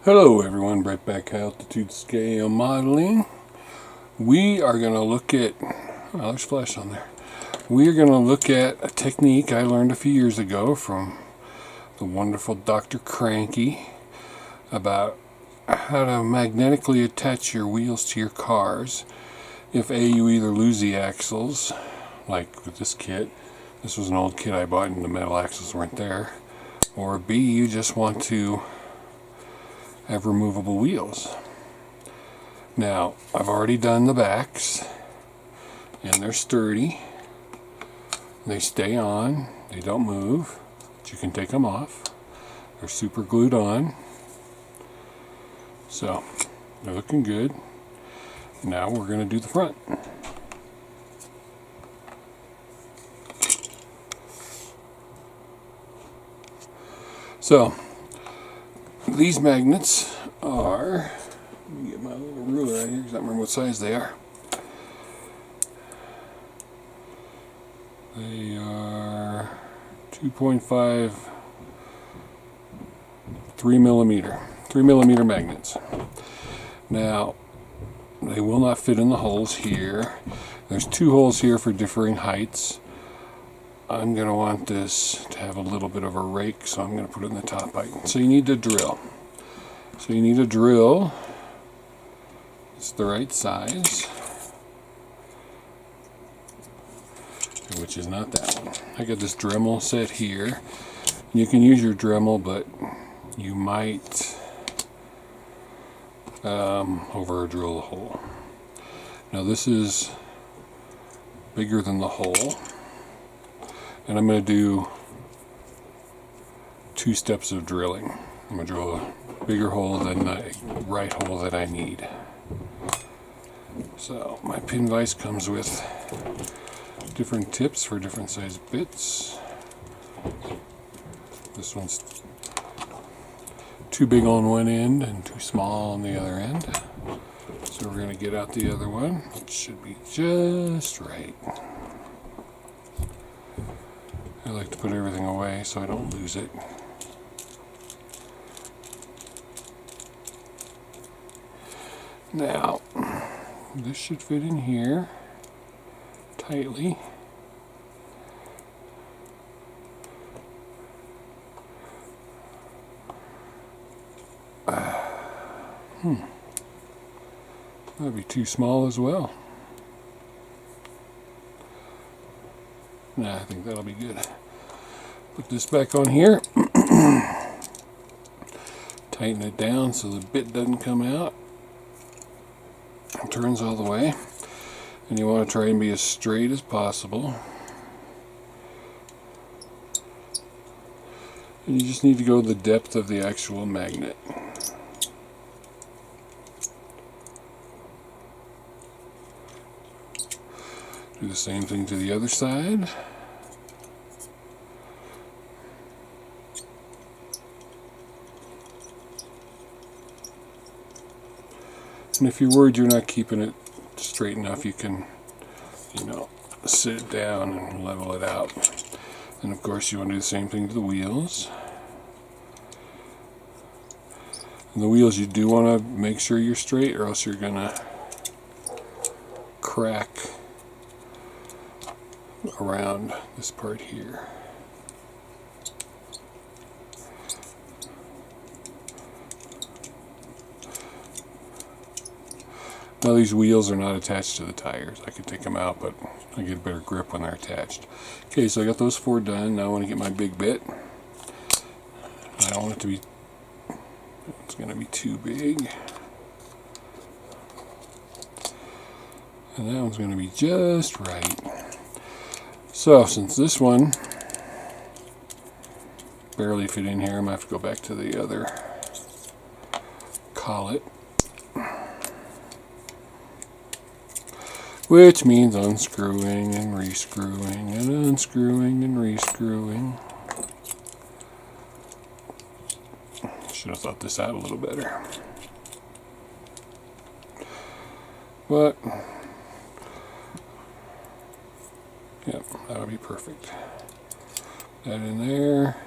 Hello everyone, right back high altitude scale modeling. We are going to look at, oh, there's flash on there. We are going to look at a technique I learned a few years ago from the wonderful Dr. Cranky about how to magnetically attach your wheels to your cars. If A, you either lose the axles, like with this kit. This was an old kit I bought and the metal axles weren't there. Or B, you just want to have removable wheels. Now, I've already done the backs, and they're sturdy. They stay on, they don't move, but you can take them off. They're super glued on. So, they're looking good. Now we're going to do the front. So, these magnets are, let me get my little ruler out here because I don't remember what size they are. They are 2.5, 3 millimeter magnets. Now, they will not fit in the holes here. There's two holes here for differing heights. I'm going to want this to have a little bit of a rake, so I'm going to put it in the top height. So you need to drill. So you need a drill. It's the right size, which is not that one. I got this Dremel set here. You can use your Dremel, but you might over drill the hole. Now this is bigger than the hole, and I'm going to do 2 steps of drilling. I'm going to drill a bigger hole than the right hole that I need. So my pin vise comes with different tips for different size bits. This one's too big on one end and too small on the other end. So we're going to get out the other one. It should be just right. I like to put everything away so I don't lose it. Now, this should fit in here tightly. That'd be too small as well. Nah, I think that'll be good. Put this back on here. Tighten it down so the bit doesn't come out. It turns all the way. And you want to try and be as straight as possible. And you just need to go the depth of the actual magnet. Do the same thing to the other side. And if you're worried you're not keeping it straight enough, you can, sit it down and level it out. And of course you want to do the same thing to the wheels. And the wheels, you do want to make sure you're straight, or else you're going to crack around this part here. Now these wheels are not attached to the tires. I could take them out, but I get a better grip when they're attached. Okay, so I got those 4 done. Now I want to get my big bit. I don't want it to be, it's going to be too big. And that one's going to be just right. So since this one barely fit in here, I'm going to have to go back to the other collet. Which means unscrewing and rescrewing and unscrewing and rescrewing. Should have thought this out a little better. But, yep, that would be perfect. That in there,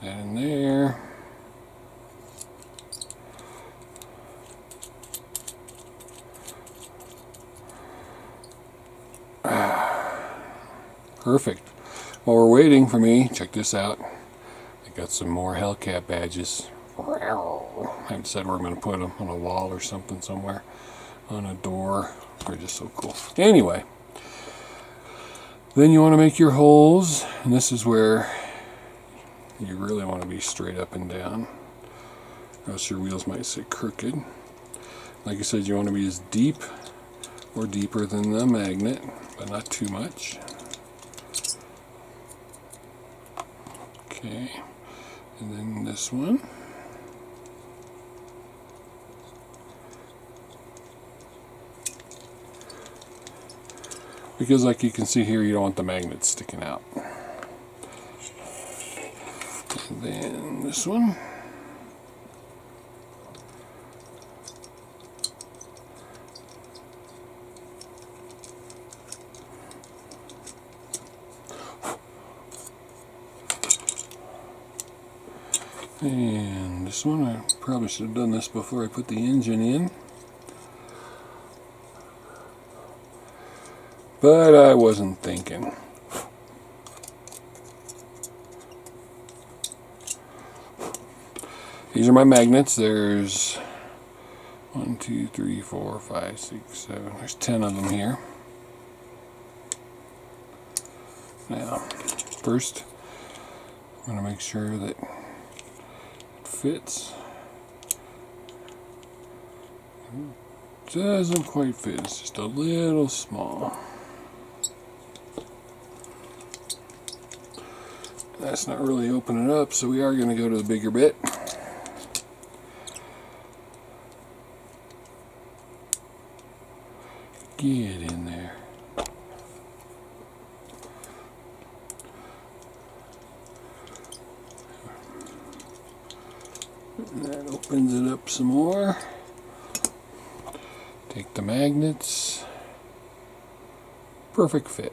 that in there. Perfect. While we're waiting for me, check this out. I got some more Hellcat badges. I haven't decided where I'm going to put them, on a wall or something somewhere, on a door. They're just so cool. Anyway, then you want to make your holes, and this is where you really want to be straight up and down, or else your wheels might sit crooked. Like I said, you want to be as deep or deeper than the magnet, but not too much. Okay, and then this one. Because like you can see here, you don't want the magnets sticking out. And then this one. And this one, I probably should have done this before I put the engine in. But I wasn't thinking. These are my magnets. There's 1, 2, 3, 4, 5, 6, 7. There's 10 of them here. Now, first, I'm going to make sure that it fits. It doesn't quite fit. It's just a little small. That's not really opening up, so we are going to go to the bigger bit. Get in there. And that opens it up some more. Take the magnets. Perfect fit.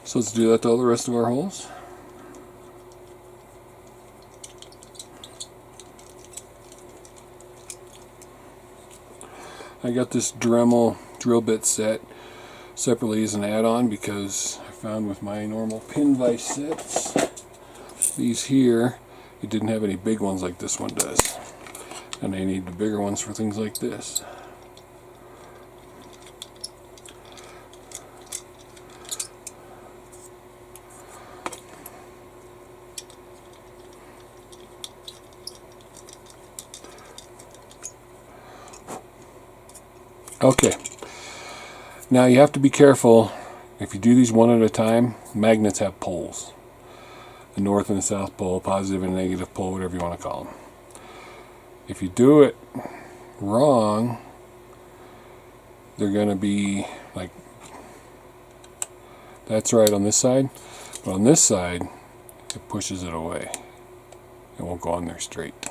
So let's do that to all the rest of our holes. I got this Dremel drill bit set separately as an add-on because I found with my normal pin vise sets, these here, it didn't have any big ones like this one does. And I need the bigger ones for things like this. Okay, now you have to be careful. If you do these one at a time, magnets have poles. The north and the south pole, positive and negative pole, whatever you want to call them. If you do it wrong, they're going to be like, that's right on this side, but on this side, it pushes it away. It won't go on there straight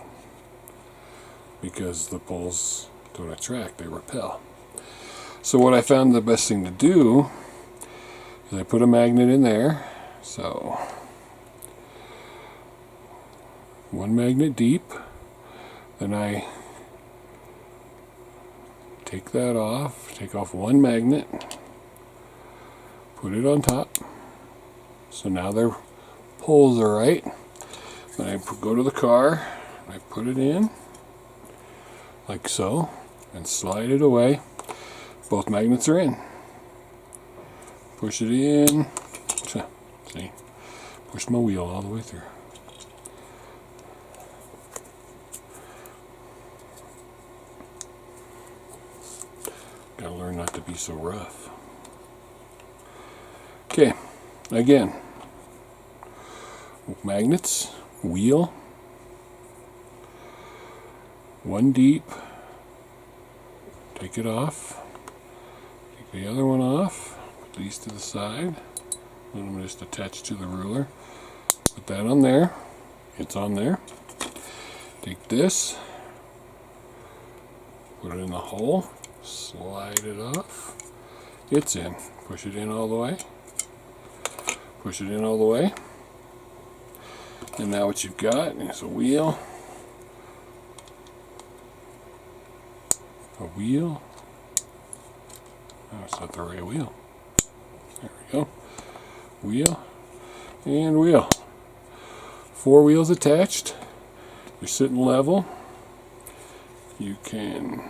because the poles don't attract, they repel. So what I found the best thing to do is I put a magnet in there. So one magnet deep, then I take that off, take off one magnet, put it on top. So now their poles are right. Then I go to the car, and I put it in like so, and slide it away. Both magnets are in. Push it in. See? Push my wheel all the way through. Gotta learn not to be so rough. Okay, again. Magnets, wheel, one deep. Take it off. The other one off, put these to the side, let them just attach to the ruler, put that on there, it's on there, take this, put it in the hole, slide it off, it's in, push it in all the way, push it in all the way, and now what you've got is a wheel, oh, it's not the right wheel. There we go. Wheel and wheel. 4 wheels attached. You're sitting level. You can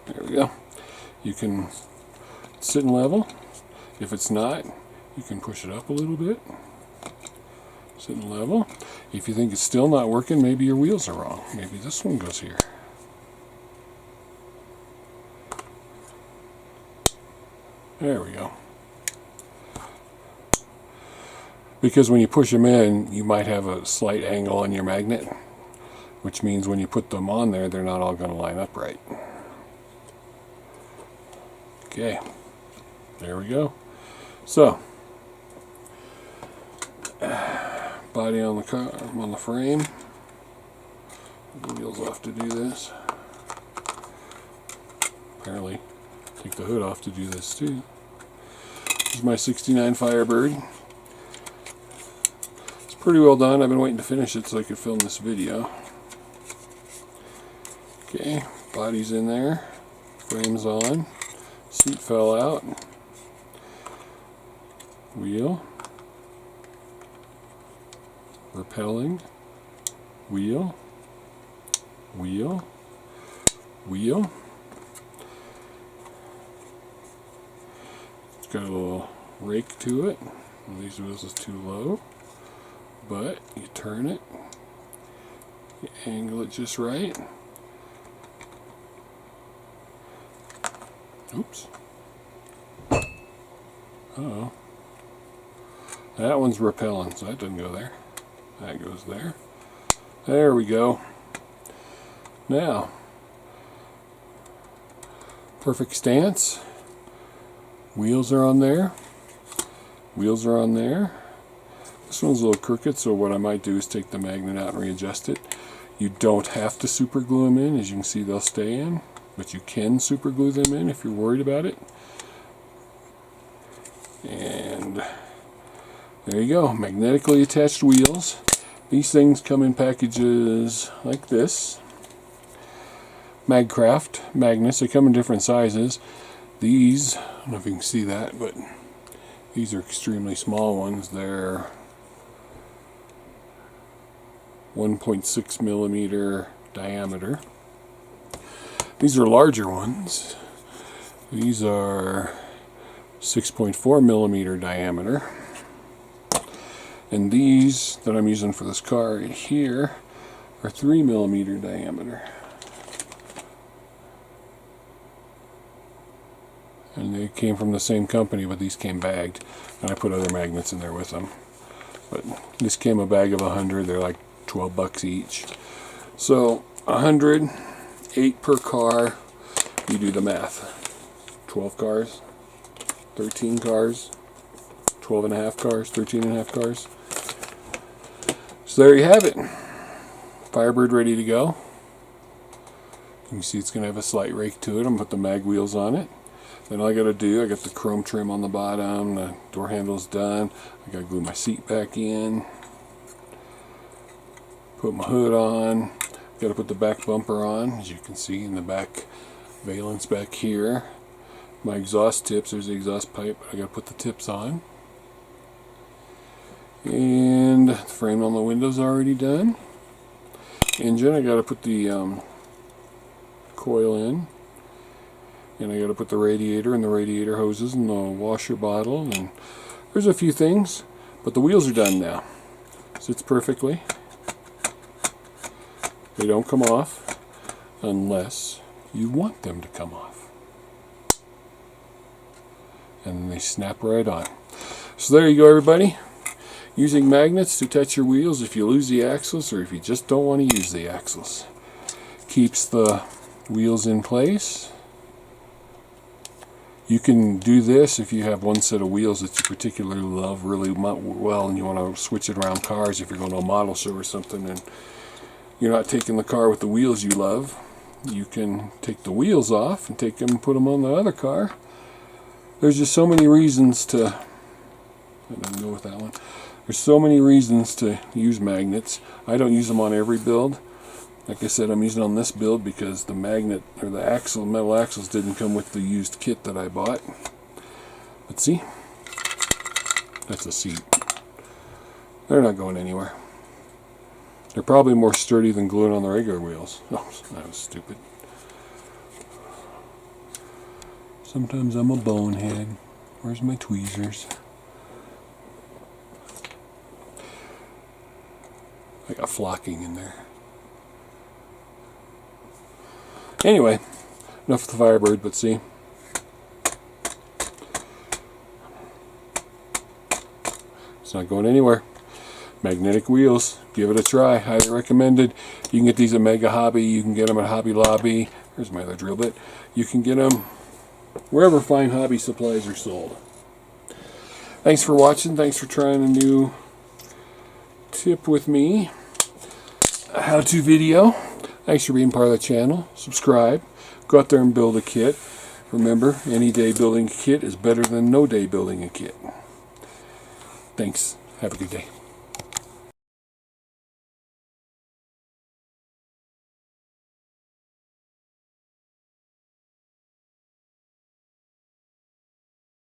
there we go. You can sit level. If it's not, you can push it up a little bit. Sitting level. If you think it's still not working, maybe your wheels are wrong. Maybe this one goes here. There we go. Because when you push them in, you might have a slight angle on your magnet, which means when you put them on there, they're not all going to line up right. Okay, there we go. So, body on the car, on the frame. The wheels off to do this. Apparently, take the hood off to do this too. This is my '69 Firebird. It's pretty well done. I've been waiting to finish it so I could film this video. Okay, body's in there. Frame's on. Seat fell out. Wheel. Repelling. Wheel. Wheel. Wheel. It's got a little rake to it. One of these wheels is too low, but you turn it, you angle it just right. Oops. Uh-oh. That one's repelling, so that doesn't go there. That goes there. There we go. Now, perfect stance. Wheels are on there. Wheels are on there. This one's a little crooked, so what I might do is take the magnet out and readjust it. You don't have to super glue them in. As you can see, they'll stay in, but you can super glue them in if you're worried about it. And there you go, magnetically attached wheels. These things come in packages like this. Magcraft magnets, they come in different sizes. These, I don't know if you can see that, but these are extremely small ones. They're 1.6 millimeter diameter. These are larger ones. These are 6.4 millimeter diameter. And these that I'm using for this car right here are 3 millimeter diameter. And they came from the same company, but these came bagged. And I put other magnets in there with them. But this came a bag of 100. They're like 12 bucks each. So 100, 8 per car. You do the math. 12 cars, 13 cars, 12 and a half cars, 13 and a half cars. So there you have it. Firebird ready to go. You can see it's going to have a slight rake to it. I'm going to put the mag wheels on it. Then all I got to do, I got the chrome trim on the bottom, the door handle's done. I got to glue my seat back in. Put my hood on. Got to put the back bumper on, as you can see in the back valence back here. My exhaust tips, there's the exhaust pipe, I got to put the tips on. And the frame on the window's already done. Engine, I got to put the coil in. And I got to put the radiator and the radiator hoses and the washer bottle, and there's a few things, but the wheels are done now. Sits perfectly. They don't come off unless you want them to come off. And then they snap right on. So there you go, everybody. Using magnets to touch your wheels if you lose the axles or if you just don't want to use the axles. Keeps the wheels in place. You can do this if you have one set of wheels that you particularly love really well and you want to switch it around cars if you're going to a model show or something and you're not taking the car with the wheels you love. You can take the wheels off and take them and put them on the other car. There's just so many reasons to, I didn't go with that one. There's so many reasons to use magnets. I don't use them on every build. Like I said, I'm using on this build because the magnet or the metal axles didn't come with the used kit that I bought. But see, that's a seat. They're not going anywhere. They're probably more sturdy than gluing on the regular wheels. Oh, that was stupid. Sometimes I'm a bonehead. Where's my tweezers? I got flocking in there. Anyway, enough of the Firebird, but see. It's not going anywhere. Magnetic wheels. Give it a try. Highly recommended. You can get these at Mega Hobby. You can get them at Hobby Lobby. Here's my other drill bit. You can get them wherever fine hobby supplies are sold. Thanks for watching. Thanks for trying a new tip with me. A how-to video. Thanks for being part of the channel. Subscribe. Go out there and build a kit. Remember, any day building a kit is better than no day building a kit. Thanks. Have a good day.